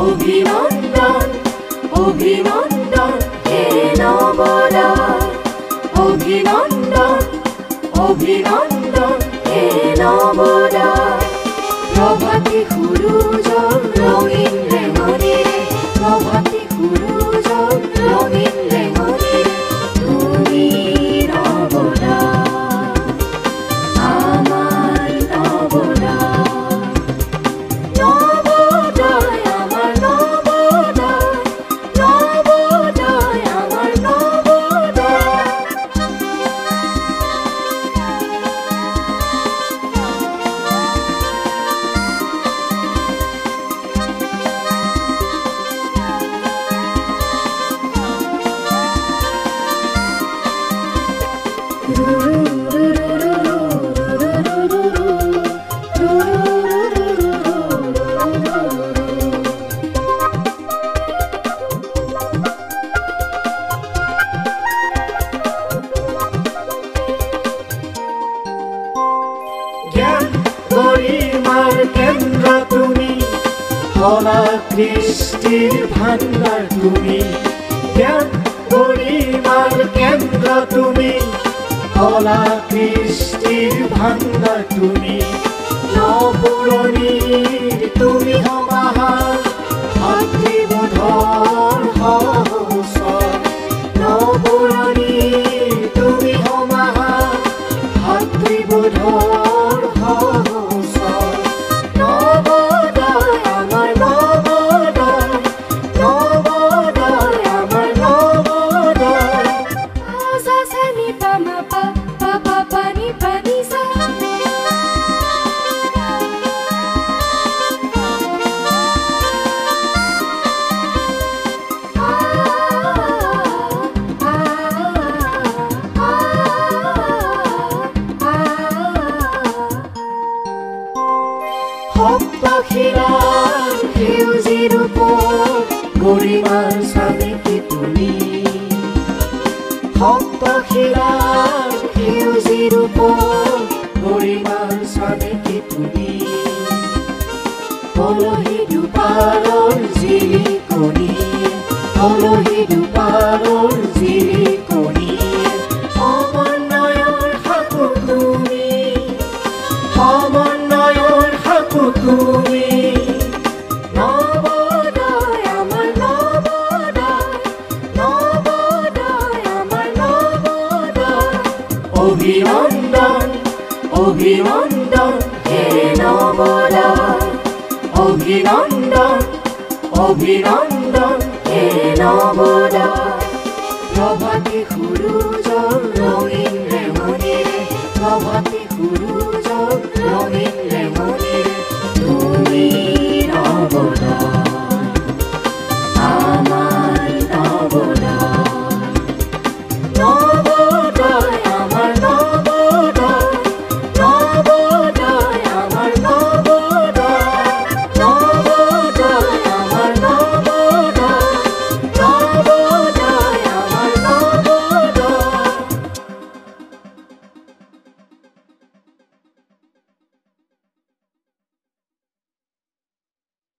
অভিনন্দন অভিনন্দন হে নবোদয় অভিনন্দন অভিনন্দন হে নবোদয় প্ৰভাতী সূৰুজৰ ৰঙীন ৰেঙনিৰে প্ৰভাতী সূৰুজৰ ৰঙীন ৰেঙনিৰে তুমি নবোদয় আমাৰ নবোদয় নবোদয় আমাৰ নবোদয় নবোদয় আমাৰ নবোদয় গৰিমাৰ কেন্দ্ৰ তুমি কলা কৃষ্টিৰ ভাণ্ডাৰ তুমি জ্ঞান গৰিমাৰ কেন্দ্ৰ তুমি কলা কৃষ্টিৰ ভাণ্ডাৰ তুমি নপুৰণিৰ তুমি সমাহাৰ ভাতৃবোধৰ সহচৰ নপুৰণিৰ তুমি সমাহাৰ ভাতৃবোধৰ সপ্তশিলাৰ সেউজীৰ ওপৰত গৰিমাৰ স্বামীকি তুমি সপ্তশিলাৰ সেউজীৰ ওপৰত গৰিমাৰ স্বামীকি তুমি পলহি দুপাৰৰ জিলিকনি পলহি দুপাৰৰ জিলিকনি সমন্বয়ৰ সাকু তুমি সমন্বয়ৰ সাকু তুমি নবোদয় আমাৰ নবোদয় নবোদয় আমাৰ নবোদয় অভিনন্দন অভিনন্দন হে নবোদয় অভিনন্দন অভিনন্দন হে নবোদয় প্ৰভাতী সূৰুজৰ ৰঙীন ৰেঙনিৰে প্ৰভাতী সূৰুজৰ ৰঙীন ৰেঙনিৰে তুমি নবোদয়